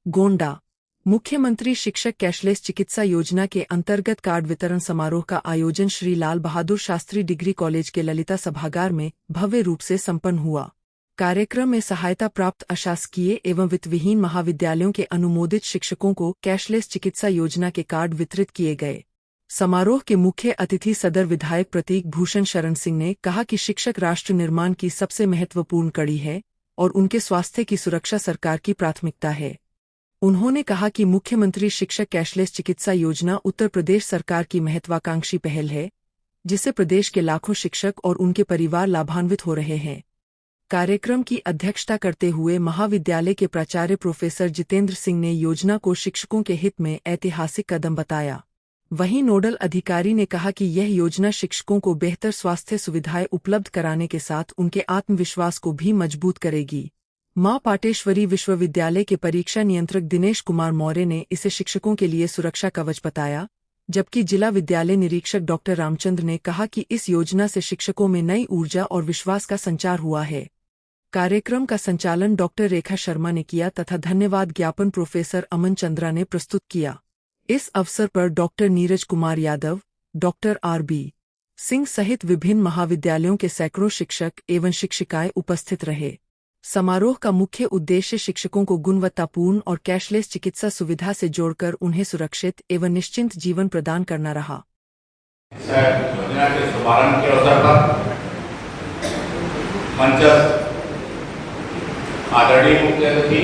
गोंडा। मुख्यमंत्री शिक्षक कैशलेस चिकित्सा योजना के अंतर्गत कार्ड वितरण समारोह का आयोजन श्री लाल बहादुर शास्त्री डिग्री कॉलेज के ललिता सभागार में भव्य रूप से संपन्न हुआ। कार्यक्रम में सहायता प्राप्त अशासकीय एवं वित्तविहीन महाविद्यालयों के अनुमोदित शिक्षकों को कैशलेस चिकित्सा योजना के कार्ड वितरित किए गए। समारोह के मुख्य अतिथि सदर विधायक प्रतीक भूषण शरण सिंह ने कहा कि शिक्षक राष्ट्र निर्माण की सबसे महत्वपूर्ण कड़ी है और उनके स्वास्थ्य की सुरक्षा सरकार की प्राथमिकता है। उन्होंने कहा कि मुख्यमंत्री शिक्षक कैशलेस चिकित्सा योजना उत्तर प्रदेश सरकार की महत्वाकांक्षी पहल है, जिससे प्रदेश के लाखों शिक्षक और उनके परिवार लाभान्वित हो रहे हैं। कार्यक्रम की अध्यक्षता करते हुए महाविद्यालय के प्राचार्य प्रोफेसर जितेंद्र सिंह ने योजना को शिक्षकों के हित में ऐतिहासिक कदम बताया। वहीं नोडल अधिकारी ने कहा कि यह योजना शिक्षकों को बेहतर स्वास्थ्य सुविधाएं उपलब्ध कराने के साथ उनके आत्मविश्वास को भी मजबूत करेगी। मां पाटेश्वरी विश्वविद्यालय के परीक्षा नियंत्रक दिनेश कुमार मौर्य ने इसे शिक्षकों के लिए सुरक्षा कवच बताया, जबकि जिला विद्यालय निरीक्षक डॉक्टर रामचंद्र ने कहा कि इस योजना से शिक्षकों में नई ऊर्जा और विश्वास का संचार हुआ है। कार्यक्रम का संचालन डॉक्टर रेखा शर्मा ने किया तथा धन्यवाद ज्ञापन प्रोफेसर अमन चंद्रा ने प्रस्तुत किया। इस अवसर पर doctor Neeraj Kumar Yadav, doctor RB. Singh सहित विभिन्न महाविद्यालयों के सैकड़ों शिक्षक एवं शिक्षिकाएं उपस्थित रहे। समारोह का मुख्य उद्देश्य शिक्षकों को गुणवत्तापूर्ण और कैशलेस चिकित्सा सुविधा से जोड़कर उन्हें सुरक्षित एवं निश्चिंत जीवन प्रदान करना रहा। योजना के शुभारंभ के अवसर पर मंचस्थ आदरणीय मुख्य अतिथि,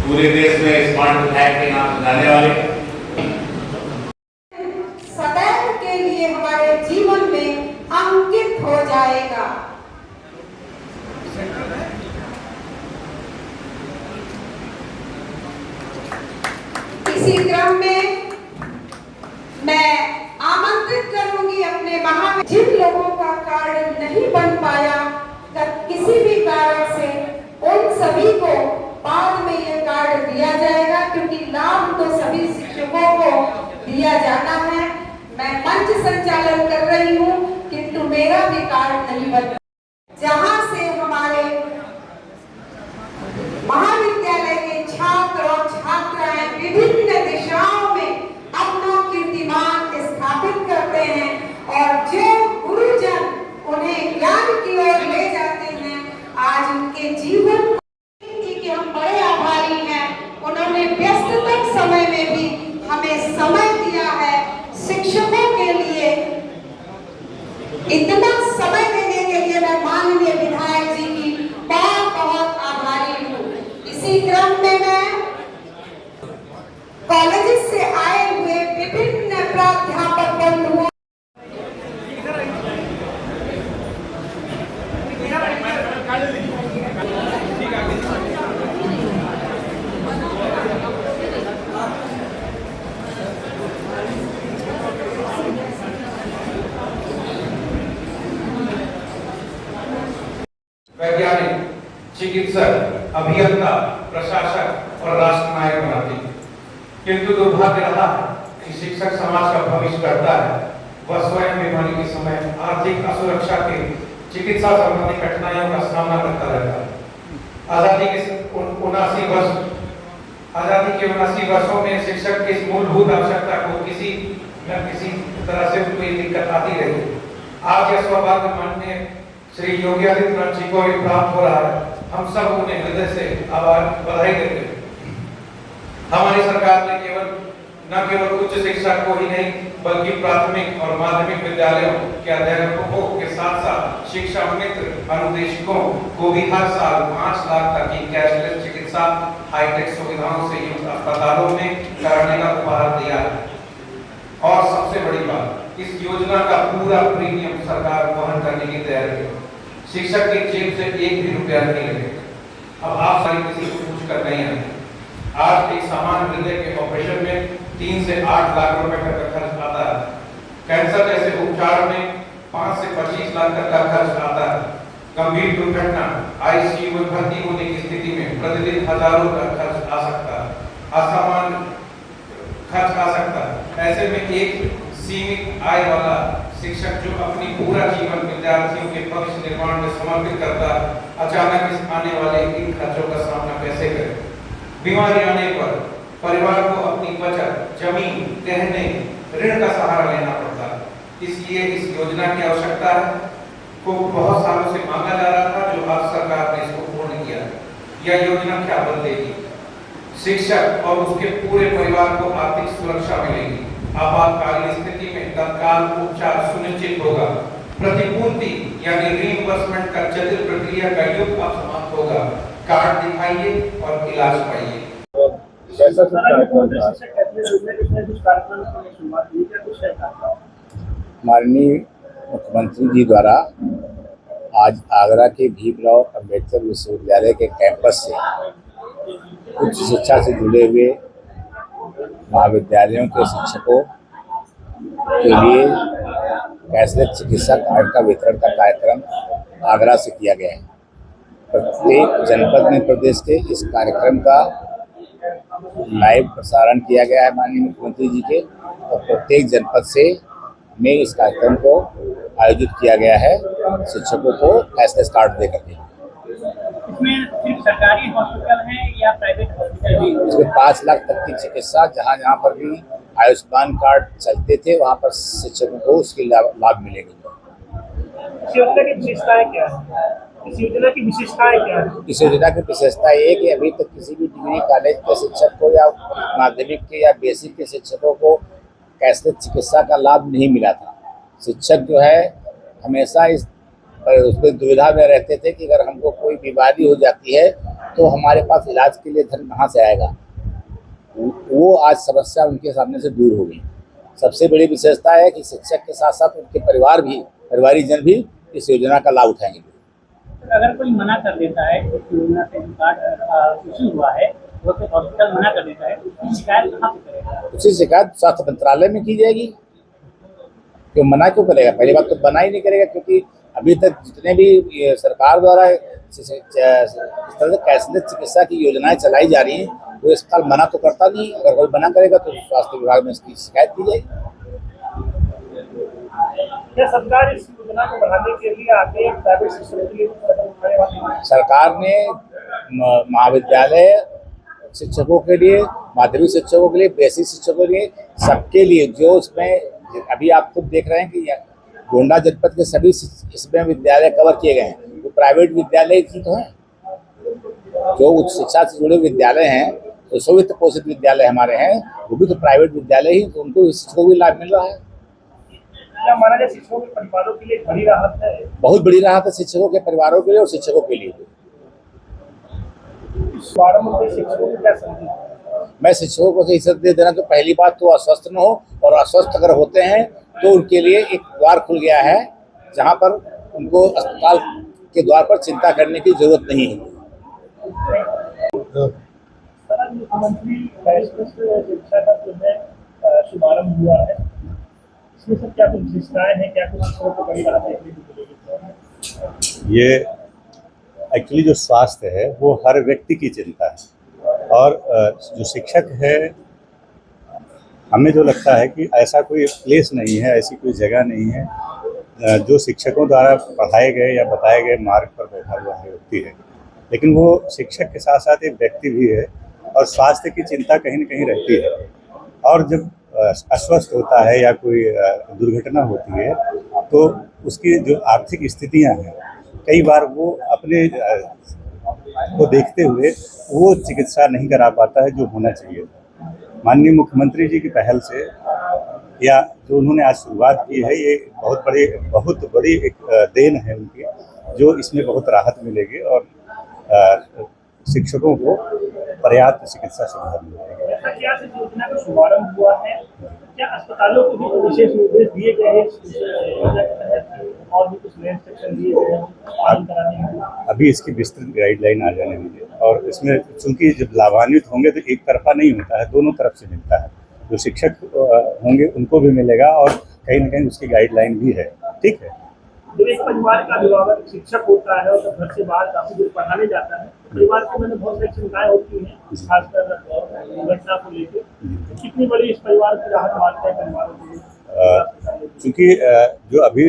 पूरे देश में स्मार्ट विधायक के नाम से जाने वाले, सदैव के लिए हमारे जीवन में अंकित हो जाएगा। इसी क्रम में मैं आमंत्रित करूंगी अपने जिन लोगों का कार्ड नहीं बन पाया किसी भी कारण से, उन सभी को बाद में ये कार्ड दिया जाएगा, क्योंकि लाभ तो सभी शिक्षकों को दिया जाना है। मैं मंच संचालन कर रही हूँ, किंतु मेरा भी कार्ड नहीं बन, जहाँ से हमारे महाविद्यालय के छात्र और छात्राएं विभिन्न दिशाओं में अपना कीर्तिमान स्थापित करते हैं और जो गुरुजन उन्हें ज्ञान की ओर ले जाते हैं, आज उनके जीवन कि हम बड़े आभारी हैं। उन्होंने व्यस्ततम समय में भी हमें समय दिया है। शिक्षकों के लिए इतना समय देने के लिए मैं माननीय विधायक जी की बहुत बहुत आभारी हूँ। इसी क्रम में मैं कॉलेज से आए हुए विभिन्न प्राध्यापक बंधुओं वैज्ञानिक, चिकित्सक, अभियंता, प्रशासक और राष्ट्र नायक बनाती है। किंतु दुर्भाग्य रहा कि शिक्षक समाज का भविष्य करता है, वह स्वयं बीमारी के समय आर्थिक असुरक्षा के चिकित्सा संबंधी कठिनाइयों का सामना करता रहता है। आजादी के 79 वर्षों में शिक्षक की इस मूलभूत आवश्यकता को किसी न किसी तरह से कोई दिक्कत आती रही। आज यह सौभाग्य माननीय श्री योगी आदित्यनाथ जी को भी प्राप्त हो रहा है। हम सब उन्हें हृदय से बधाई देते हैं। हमारी सरकार ने न केवल उच्च शिक्षा को ही नहीं, बल्कि प्राथमिक और माध्यमिक विद्यालयों के अध्यापकों के साथ साथ शिक्षा मित्र अनुदेशकों को भी हर साल 5 लाख तक की कैशलेस चिकित्सा हाईटेक सुविधाओं से युक्त अस्पतालों में कराने का उपहार दिया है। और सबसे बड़ी बात, इस योजना का पूरा प्रीमियम सरकार वहन करने की तैयारी है। शिक्षक की जेब से 1 भी रुपया नहीं लगेगा। अब आप सारी किसी को पूछ कर नहीं आए। आज एक सामान्य हृदय के ऑपरेशन में 3 से 8 लाख रुपए का खर्च आता है। कैंसर जैसे उपचार में 5 से 25 लाख तक का खर्च आता है। गंभीर दुर्घटना, आईसीयू में भर्ती होने की स्थिति में प्रतिदिन हजारों का खर्च आ सकता है, असामान्य खर्च आ सकता है। ऐसे में एक सीमित आय वाला शिक्षक जो अपनी पूरा जीवन विद्यार्थियों के भविष्य निर्माण में समर्पित करता है, अचानक इस आने वाले इन खर्चों का सामना कैसे करे? बीमारी आने पर परिवार को अपनी बचत, जमीन, गहने, ऋण का सहारा लेना पड़ता है। इसलिए इस योजना की आवश्यकता को बहुत सालों से मांगा जा रहा था, जो आज सरकार ने इसको पूर्ण किया। यह योजना क्या बदलेगी? शिक्षक और उसके पूरे परिवार को आर्थिक सुरक्षा मिलेगी। आपातकालीन स्थिति में तत्काल उपचार सुनिश्चित होगा। प्रतिपूर्ति यानी रीइंबर्समेंट का जटिल प्रक्रिया का युग अब समाप्त होगा। कार्ड दिखाइए और इलाज पाइए। माननीय मुख्यमंत्री जी द्वारा आज आगरा के भीमराव अंबेडकर विश्वविद्यालय के कैंपस से उच्च शिक्षा से जुड़े हुए महाविद्यालयों के शिक्षकों के लिए कैशलेस चिकित्सा कार्ड का वितरण का कार्यक्रम आगरा से किया गया है। प्रत्येक जनपद में प्रदेश के इस कार्यक्रम का लाइव प्रसारण किया गया है माननीय मुख्यमंत्री जी के, और प्रत्येक जनपद से में इस कार्यक्रम को आयोजित किया गया है शिक्षकों को कैशलेस कार्ड देकर के। इसमें सिर्फ सरकारी हॉस्पिटल है या प्राइवेट हॉस्पिटल भी? इसमें 5 लाख तक की चिकित्सा जहाँ पर भी आयुष्मान कार्ड चलते थे वहाँ पर शिक्षकों को उसके लाभ मिलेगी। इस योजना की विशेषताएं क्या है? इस योजना की विशेषताएं क्या है? इस योजना की विशेषता ये कि अभी तक किसी भी डिग्री कॉलेज के शिक्षक को या माध्यमिक के या बेसिक के शिक्षकों को कैशलेस चिकित्सा का लाभ नहीं मिला था। शिक्षक जो है हमेशा उसमें दुविधा में रहते थे कि अगर हमको कोई बीमारी हो जाती है तो हमारे पास इलाज के लिए धन कहाँ से आएगा। वो आज समस्या उनके सामने से दूर हो गई। सबसे बड़ी विशेषता है कि शिक्षक के साथ साथ उनके परिवारजन भी इस योजना का लाभ उठाएंगे। अगर कोई मना कर देता है, इस योजना से कार्ड इशू हुआ है, वो तो हॉस्पिटल मना कर देता है, उसकी शिकायत कहाँ पे करेगा? उसकी शिकायत स्वास्थ्य मंत्रालय में की जाएगी। क्यों मना क्यों करेगा? पहली बात तो मना ही नहीं करेगा, क्योंकि अभी तक जितने भी सरकार द्वारा इस तरह से कैशलेस चिकित्सा की योजनाएं चलाई जा रही हैं तो इस साल मना तो करता नहीं। अगर कोई मना करेगा तो स्वास्थ्य विभाग में इसकी शिकायत की जाएगी। क्या सरकार इस योजना को बढ़ाने के लिए आगे प्राइवेट शिक्षकों के लिए सरकार ने महाविद्यालय शिक्षकों के लिए, माध्यमिक शिक्षकों के लिए, बेसिक शिक्षकों के लिए, सबके लिए जो उसमें अभी आप खुद देख रहे हैं कि गोंडा जनपद के सभी इसमें विद्यालय कवर किए गए हैं। वो प्राइवेट विद्यालय ही तो हैं। जो उच्च शिक्षा से जुड़े विद्यालय हैं, तो स्वित्त पोषित विद्यालय हमारे हैं, वो भी तो प्राइवेट विद्यालय ही, तो उनको शिक्षकों भी लाभ मिल रहा है। क्या माना जाए शिक्षकों के परिवारों के लिए बड़ी राहत है? बहुत बड़ी राहत है शिक्षकों के परिवारों के लिए और शिक्षकों के लिए। शिक्षकों को क्या संदेश? मैं शिक्षकों को यही संदेश देना तो पहली बात तो अस्वस्थ न हो, और अस्वस्थ अगर होते हैं तो उनके लिए एक द्वार खुल गया है जहां पर उनको अस्पताल के द्वार पर चिंता करने की जरूरत नहीं है। मुख्यमंत्री कैशलेस शिक्षा का जो है शुभारंभ हुआ है, इसमें सब क्या कुछ विशेषताएं हैं, क्या कुछ शिक्षकों को बड़ी राहत देखने को मिलेगी? ये एक्चुअली जो स्वास्थ्य है वो हर व्यक्ति की चिंता है, और जो शिक्षक है, हमें जो लगता है कि ऐसा कोई प्लेस नहीं है, ऐसी कोई जगह नहीं है जो शिक्षकों द्वारा पढ़ाए गए या बताए गए मार्ग पर बैठा हुआ व्यक्ति है। लेकिन वो शिक्षक के साथ साथ एक व्यक्ति भी है, और स्वास्थ्य की चिंता कहीं न कहीं रहती है। और जब अस्वस्थ होता है या कोई दुर्घटना होती है तो उसकी जो आर्थिक स्थितियां हैं, कई बार वो अपने को देखते हुए वो चिकित्सा नहीं करा पाता है जो होना चाहिए। माननीय मुख्यमंत्री जी की पहल से या जो उन्होंने आज शुरुआत की है, ये बहुत बड़ी एक देन है उनकी, जो इसमें बहुत राहत मिलेगी और शिक्षकों को पर्याप्त चिकित्सा सुविधा मिलेगी। योजना का शुभारंभ हुआ है, क्या अस्पतालों को भी विशेष निर्देश दिए गए हैं और भी कुछ नए इंस्ट्रक्शन दिए गए हैं? अभी इसकी विस्तृत गाइडलाइन आ जाने दीजिए, और इसमें चूंकि जब लाभान्वित होंगे तो एक तरफा नहीं होता है, दोनों तरफ से मिलता है। जो शिक्षक होंगे उनको भी मिलेगा और कहीं न कहीं उसकी गाइडलाइन भी है। ठीक है, जब एक परिवार का अभिभावक शिक्षक होता है और तो घर से बाहर काफी दूर पढ़ाने जाता है, परिवार को मैंने बहुत सारी चिंताएं होती हैं, खासकर दुर्घटना को लेकर। कितनी बड़ी इस परिवार की राहत मानते हैं परिवारों के लिए? चूँकि जो अभी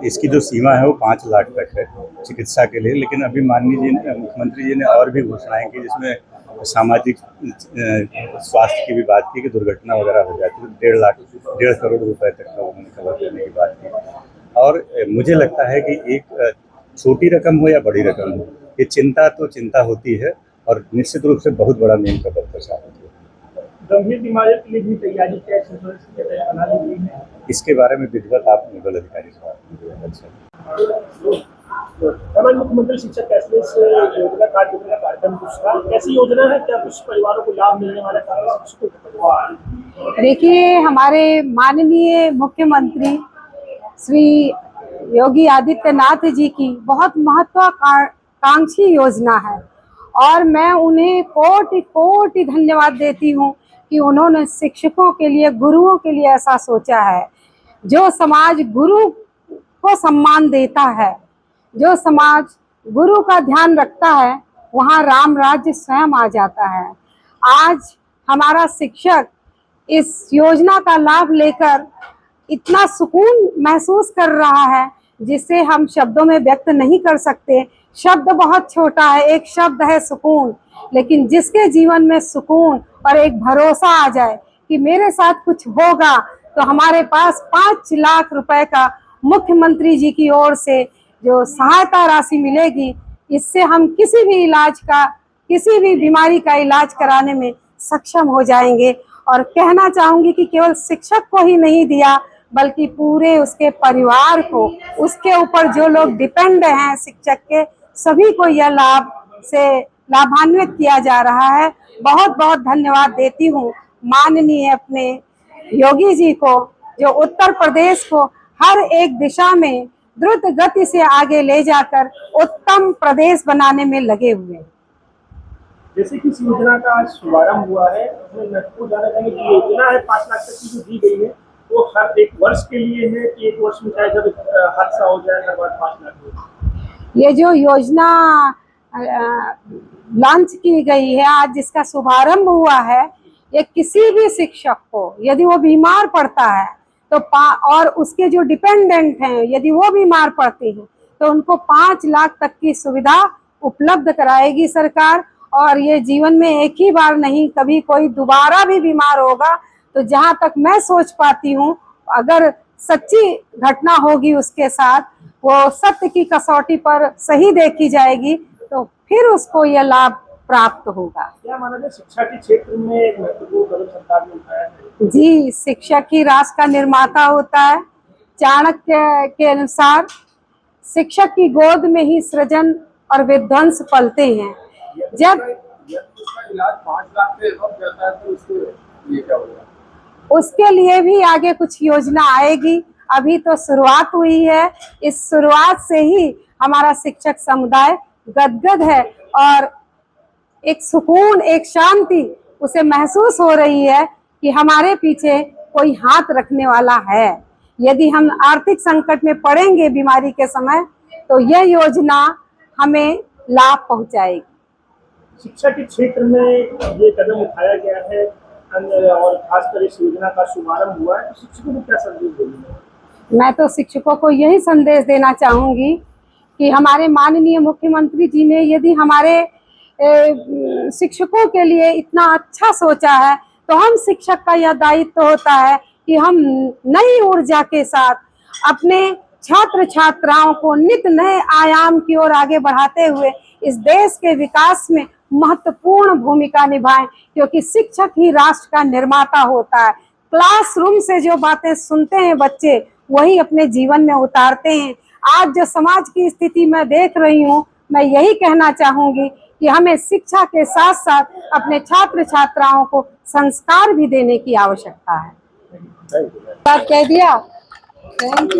इसकी जो सीमा है वो 5 लाख तक है चिकित्सा के लिए, लेकिन अभी माननीय जी मुख्यमंत्री जी ने और भी घोषणाएं की, जिसमें सामाजिक स्वास्थ्य की भी बात की कि दुर्घटना वगैरह हो जाती है 1.5 करोड़ रुपए तक का उन्होंने कवर करने की बात की। और मुझे लगता है कि एक छोटी रकम हो या बड़ी रकम हो, ये चिंता तो चिंता होती है और निश्चित रूप से बहुत बड़ा मेन कदम होती है। गंभीर बीमारियों के लिए भी तैयारी टैक्स इंश्योरेंस की बना ली गई है। इसके बारे में विधिवत आप नोडल अधिकारी से बात कीजिए। अच्छा, मुख्यमंत्री शिक्षक कैशलेस योजना कार्ड वितरण का कार्यक्रम दूसरा कैसी योजना है, क्या कुछ परिवारों को लाभ मिलने वाला है शिक्षकों के परिवार? देखिए, हमारे माननीय मुख्यमंत्री श्री योगी आदित्यनाथ जी की बहुत महत्वाकांक्षी योजना है और मैं उन्हें कोटि कोटि धन्यवाद देती हूँ कि उन्होंने शिक्षकों के लिए, गुरुओं के लिए ऐसा सोचा है। जो समाज गुरु को सम्मान देता है, जो समाज गुरु का ध्यान रखता है, वहाँ राम राज्य स्वयं आ जाता है। आज हमारा शिक्षक इस योजना का लाभ लेकर इतना सुकून महसूस कर रहा है जिसे हम शब्दों में व्यक्त नहीं कर सकते। शब्द बहुत छोटा है, एक शब्द है सुकून, लेकिन जिसके जीवन में सुकून और एक भरोसा आ जाए कि मेरे साथ कुछ होगा, तो हमारे पास 5 लाख रुपए का मुख्यमंत्री जी की ओर से जो सहायता राशि मिलेगी, इससे हम किसी भी इलाज का, किसी भी बीमारी का इलाज कराने में सक्षम हो जाएंगे। और कहना चाहूंगी कि केवल शिक्षक को ही नहीं दिया, बल्कि पूरे उसके परिवार को, उसके ऊपर जो लोग डिपेंड हैं शिक्षक के, सभी को यह लाभ से लाभान्वित किया जा रहा है। बहुत बहुत धन्यवाद देती हूँ माननीय अपने योगी जी को, जो उत्तर प्रदेश को हर एक दिशा में द्रुत गति से आगे ले जाकर उत्तम प्रदेश बनाने में लगे हुए हैं। जैसे कि इस योजना का आज शुभारंभ हुआ है, मैं आपको जानना चाहेंगे कि योजना है 5 लाख तक की जो दी गई है, वो हर एक वर्ष के लिए है कि एक वर्ष में चाहे जब हादसा हो जाए हर बार 5 लाख हो? ये जो योजना लॉन्च की गई है, आज जिसका शुभारंभ हुआ है, ये किसी भी शिक्षक को यदि वो बीमार पड़ता है तो और उसके जो डिपेंडेंट हैं यदि वो बीमार पड़ते हैं तो उनको 5 लाख तक की सुविधा उपलब्ध कराएगी सरकार। और ये जीवन में एक ही बार नहीं, कभी कोई दोबारा भी बीमार होगा तो जहाँ तक मैं सोच पाती हूँ, अगर सच्ची घटना होगी उसके साथ, वो सत्य की कसौटी पर सही देखी जाएगी, तो फिर उसको यह लाभ प्राप्त होगा। क्या माना जाए, शिक्षा के क्षेत्र में एक महत्वपूर्ण कदम सरकार ने उठाया है? जी, शिक्षक ही राष्ट्र का निर्माता होता है। चाणक्य के अनुसार शिक्षक की गोद में ही सृजन और विध्वंस पलते हैं। जब इलाज 5 लाख से कम जाता है तो उसके लिए क्या होगा? उसके लिए भी आगे कुछ योजना आएगी, अभी तो शुरुआत हुई है। इस शुरुआत से ही हमारा शिक्षक समुदाय गदगद है और एक सुकून, एक शांति उसे महसूस हो रही है कि हमारे पीछे कोई हाथ रखने वाला है। यदि हम आर्थिक संकट में पड़ेंगे बीमारी के समय, तो यह योजना हमें लाभ पहुंचाएगी। शिक्षा के क्षेत्र में ये कदम उठाया गया है और खासकर इस योजना का शुभारंभ हुआ है, तो शिक्षकों को क्या संदेश देंगे? मैं तो शिक्षकों को यही संदेश देना चाहूंगी कि हमारे माननीय मुख्यमंत्री जी ने यदि हमारे शिक्षकों के लिए इतना अच्छा सोचा है, तो हम शिक्षक का यह दायित्व होता है कि हम नई ऊर्जा के साथ अपने छात्र छात्राओं को नित नए आयाम की ओर आगे बढ़ाते हुए इस देश के विकास में महत्वपूर्ण भूमिका निभाएं, क्योंकि शिक्षक ही राष्ट्र का निर्माता होता है। क्लासरूम से जो बातें सुनते हैं बच्चे, वही अपने जीवन में उतारते हैं। आज जो समाज की स्थिति मैं देख रही हूँ, मैं यही कहना चाहूंगी कि हमें शिक्षा के साथ साथ अपने छात्र छात्राओं को संस्कार भी देने की आवश्यकता है। बात कह दिया। Thank you.